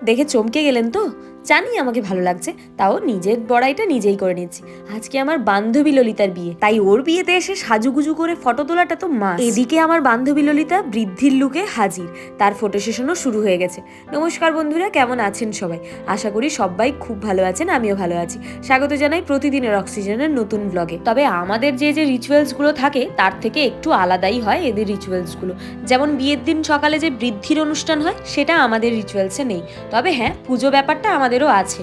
দেখে চমকে গেলেন তো? জানি আমাকে ভালো লাগছে, তাও নিজের বড়াইটা নিজেই করে নিচ্ছি। আজকে আমার বান্ধবী ললিতার বিয়ে, তাই ওর বিয়েতে এসে সাজুগুজু করে ফটো তোলাটা তো মাস্ট। এদিকে আমার বান্ধবী ললিতা বৃদ্ধির লুকে হাজির, তার ফটো সেশনও শুরু হয়ে গেছে। নমস্কার বন্ধুরা, কেমন আছেন সবাই? আশা করি সবাই খুব ভালো আছেন, আমিও ভালো আছি। স্বাগত জানাই প্রতিদিনের অক্সিজেনের নতুন ব্লগে। তবে আমাদের যে রিচুয়ালসগুলো থাকে তার থেকে একটু আলাদাই হয় এদের রিচুয়ালসগুলো। যেমন বিয়ের দিন সকালে যে বৃদ্ধির অনুষ্ঠান হয় সেটা আমাদের রিচুয়ালসে নেই, তবে হ্যাঁ, পুজো ব্যাপারটা আমাদেরও আছে।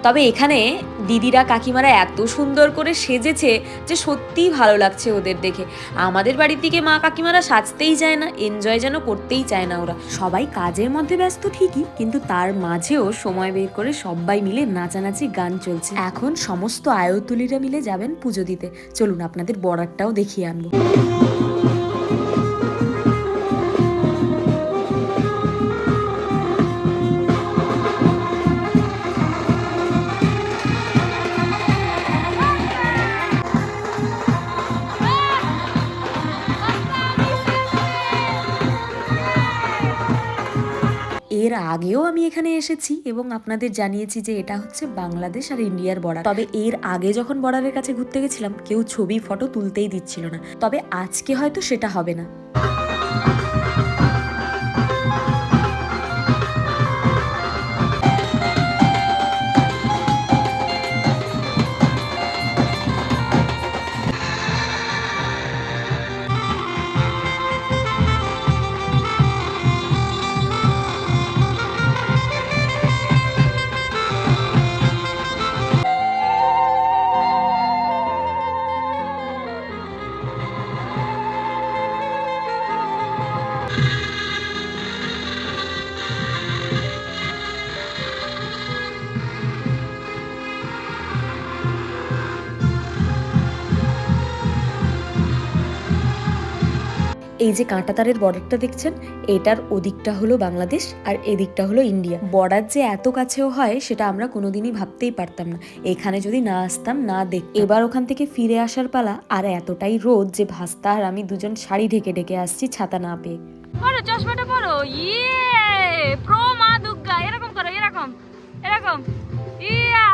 তবে এখানে দিদিরা কাকিমারা এত সুন্দর করে সেজেছে যে সত্যিই ভালো লাগছে ওদের দেখে। আমাদের বাড়ির দিকে মা কাকিমারা সাজতেই চায় না, এনজয় যেন করতেই চায় না ওরা। সবাই কাজের মধ্যে ব্যস্ত ঠিকই, কিন্তু তার মাঝেও সময় বের করে সবাই মিলে নাচানাচি গান চলছে। এখন সমস্ত আয়তুলিরা মিলে যাবেন পুজো দিতে। চলুন আপনাদের বর্ডারটাও দেখিয়ে আনবো। এর আগেও আমি এখানে এসেছি এবং আপনাদের জানিয়েছি যে এটা হচ্ছে বাংলাদেশ আর ইন্ডিয়ার বর্ডার। তবে এর আগে যখন বর্ডারের কাছে ঘুরতে গেছিলাম কেউ ছবি ফটো তুলতেই দিচ্ছিল না, তবে আজকে হয়তো সেটা হবে না। এই যে কাঁটাতারের বর্ডারটা দেখছেন, এটার ওদিকটা হলো বাংলাদেশ আর এদিকটা হলো ইন্ডিয়া। বর্ডার যে এত কাছেও হয় সেটা আমরা কোনোদিনই ভাবতেই পারতাম না, এখানে যদি না আসতাম, না দেখতাম। এবার ওখান থেকে ফিরে আসার পালা, আর এতটাই রোদ যে ভাস্তা আর আমি দুজন শাড়ি ঢেকে ঢেকে আসছি ছাতা না পেয়ে। পরো চশমাটা পরো, ইয়ে প্রো মা দুর্গা, এরকম করো, এরকম এরকম, ইয়া।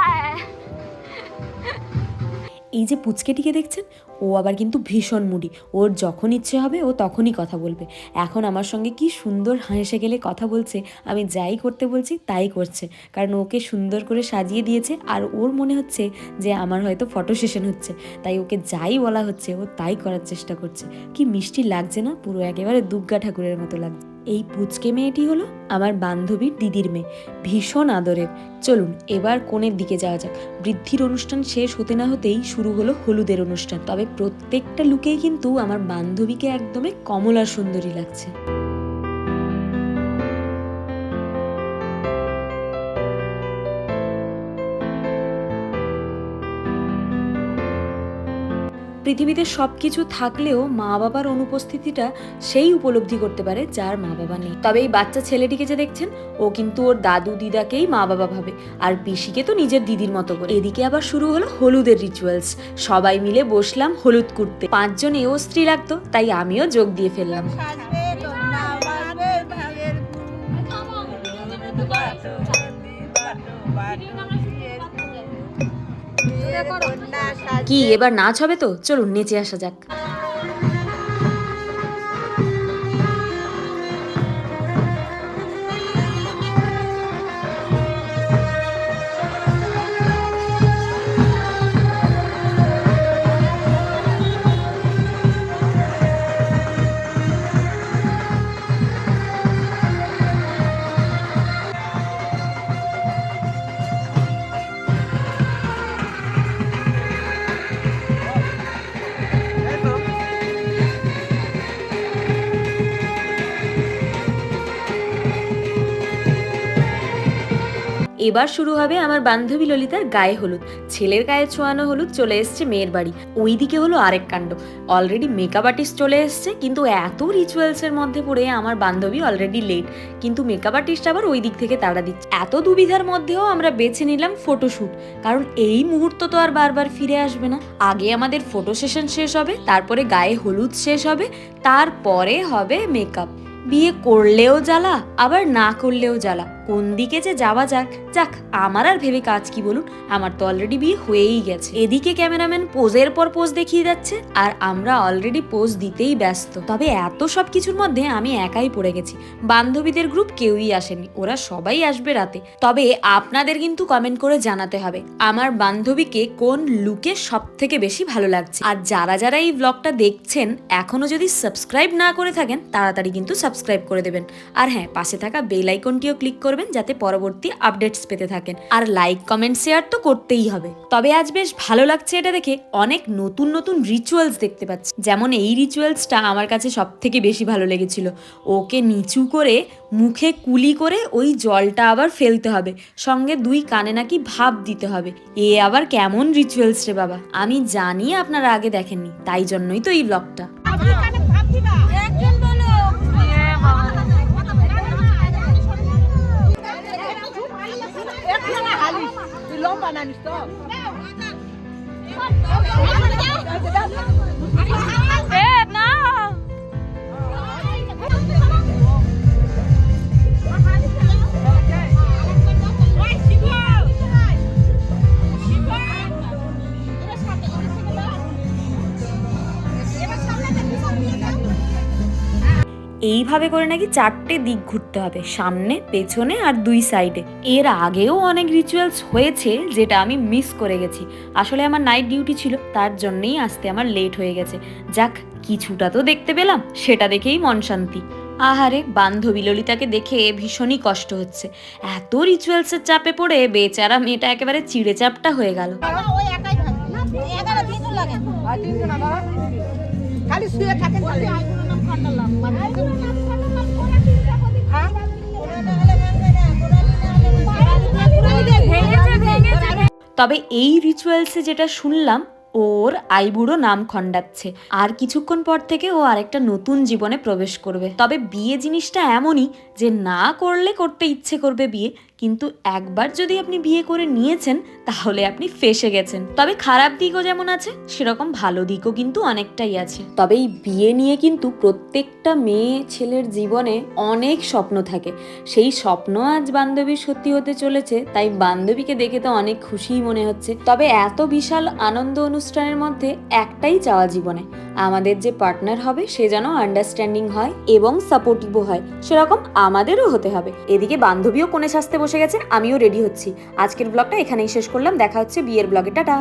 এই যে পুচকেটিকে দেখছেন, ও আবার কিন্তু ভীষণ মুডি। ওর যখন ইচ্ছে হবে ও তখনই কথা বলবে। এখন আমার সঙ্গে কি সুন্দর হেসে গেলে কথা বলছে, আমি যাই করতে বলছি তাই করছে, কারণ ওকে সুন্দর করে সাজিয়ে দিয়েছে আর ওর মনে হচ্ছে যে আমার হয়তো ফটো সেশন হচ্ছে, তাই ওকে যাই বলা হচ্ছে ও তাই করার চেষ্টা করছে। কি মিষ্টি লাগছে না, পুরো একেবারে দুর্গা ঠাকুরের মতো লাগছে। এই পুচকে মেয়েটি হলো আমার বান্ধবীর দিদির মেয়ে, ভীষণ আদরের। চলুন এবার কোণের দিকে যাওয়া যাক। বৃদ্ধির অনুষ্ঠান শেষ হতে না হতেই শুরু হলো হলুদের অনুষ্ঠান। তবে প্রত্যেকটা লুকেই কিন্তু আমার বান্ধবীকে একদমই কমলা সুন্দরী লাগছে। পৃথিবীতে সবকিছু থাকলেও মা বাবার অনুপস্থিতিটা সেই উপলব্ধি করতে পারে যার মা বাবা নেই। তবে এই বাচ্চা ছেলেটিকে যে দেখছেন, ও কিন্তু ওর দাদু দিদাকেই মা বাবা ভাবে, আর পিসিকে তো নিজের দিদির মতো করে। এদিকে আবার শুরু হলো হলুদের রিচুয়ালস। সবাই মিলে বসলাম হলুদ করতে। 5 জন এও স্ত্রী লাগতো, তাই আমিও যোগ দিয়ে ফেললাম। কি এবার নাচ হবে তো? চলুন নেচে আসা যাক। এবার শুরু হবে আমার বান্ধবী ললিতার গায়ে হলুদ। ছেলের গায়ে ছোঁয়ানো হলুদ চলে এসছে মেয়ের বাড়ি। ওইদিকে হলো আরেক কাণ্ড, অলরেডি মেকআপ আর্টিস্ট চলে এসছে, কিন্তু এত রিচুয়ালসের মধ্যে পড়ে আমার বান্ধবী অলরেডি লেট, কিন্তু মেকআপ আর্টিস্ট আবার ওই দিক থেকে তাড়া দিচ্ছে। এত দুবিধার মধ্যেও আমরা বেছে নিলাম ফটোশ্যুট, কারণ এই মুহূর্ত তো আর বারবার ফিরে আসবে না। আগে আমাদের ফটো সেশন শেষ হবে, তারপরে গায়ে হলুদ শেষ হবে, তারপরে হবে মেকআপ। বিয়ে করলেও জ্বালা, আবার না করলেও জ্বালা, কোন দিকে যে যাওয়া যাক। যাক, আমার আর ভেবে কাজ কি বলুন, আমার তো অলরেডি বিয়ে হয়েই গেছে। এদিকে ক্যামেরাম্যান পোজের পর পোজ দেখিয়ে যাচ্ছে, আর আমরা অলরেডি পোজ দিতেই ব্যস্ত। তবে এত সব কিছুর মধ্যে আমি একাই পড়ে গেছি, বান্ধবীদের গ্রুপ কেউই আসেনি, ওরা সবাই আসবে রাতে। তবে আপনাদের কিন্তু কমেন্ট করে জানাতে হবে আমার বান্ধবীকে কোন লুকে সব থেকে বেশি ভালো লাগছে। আর যারা যারা এই ব্লগটা দেখছেন এখনো যদি সাবস্ক্রাইব না করে থাকেন, তাড়াতাড়ি কিন্তু সাবস্ক্রাইব করে দেবেন। আর হ্যাঁ, পাশে থাকা বেল আইকনটিও ক্লিক করবেন যাতে পরবর্তী আপডেটস পেতে থাকেন। আর লাইক কমেন্ট শেয়ার তো করতেই হবে। তবে আজ বেশ ভালো লাগছে এটা দেখে, অনেক নতুন নতুন রিচুয়ালস দেখতে পাচ্ছি। যেমন এই রিচুয়ালসটা আমার কাছে সব থেকে বেশি ভালো লেগেছিল। ওকে নিচু করে মুখে কুলি করে ওই জলটা আবার ফেলতে হবে, সঙ্গে 2 কানে নাকি ভাপ দিতে হবে। এ আবার কেমন রিচুয়ালস রে বাবা, আমি জানি আপনারা আগে দেখেননি, তাই জন্যই তো এই ব্লগটা। এইভাবে করে নাকি 4টে দিক ঘুরতে হবে, সামনে, পেছনে আর 2 সাইডে। এর আগেও অনেক রিচুয়ালস হয়েছে যেটা আমি মিস করে গেছি। আসলে আমার নাইট ডিউটি ছিল, তার জন্যই আসতে আমার লেট হয়ে গেছে। যাক, কিছুটা তো দেখতে পেলাম, সেটা দেখেই মন শান্তি। আহারে, বান্ধবী ললিতাকে দেখে ভীষণই কষ্ট হচ্ছে। এত রিচুয়ালসের চাপে পড়ে বেচারা মেয়েটা একেবারে চিড়ে চাপটা হয়ে গেল। খালি শুয়ে থাকেন তবে এই রিচুয়ালসে যেটা শুনলাম, ওর আইবুড়ো নাম খণ্ডাচ্ছে, আর কিছুক্ষণ পর থেকে ও আরেকটা নতুন জীবনে প্রবেশ করবে। তবে বিয়ে জিনিসটা এমনই যে না করলে করতে ইচ্ছে করবে বিয়ে, কিন্তু একবার যদি আপনি বিয়ে করে নিয়েছেন তাহলে আপনি ফেঁসে গেছেন। তবে খারাপ দিকও যেমন আছে, সেরকম ভালো দিকও কিন্তু অনেকটাই আছে। তবে এই বিয়ে নিয়ে কিন্তু প্রত্যেকটা মেয়ে ছেলের জীবনে অনেক স্বপ্ন থাকে, সেই স্বপ্ন আজ বান্ধবীর সত্যি হতে চলেছে, তাই বান্ধবীকে দেখে তো অনেক খুশিই মনে হচ্ছে। তবে এত বিশাল আনন্দ অনুষ্ঠানের মধ্যে একটাই চাওয়া জীবনে, আমাদের যে পার্টনার হবে সে যেন আন্ডারস্ট্যান্ডিং হয় এবং সাপোর্টিভও হয়, সেরকম আমাদেরও হতে হবে। এদিকে বান্ধবীও কোণে সাজতে বসে গেছেন, আমিও রেডি হচ্ছি। আজকের ব্লগটা এখানেই শেষ করলাম, দেখা হচ্ছে বিয়ের ব্লগে, টাটা।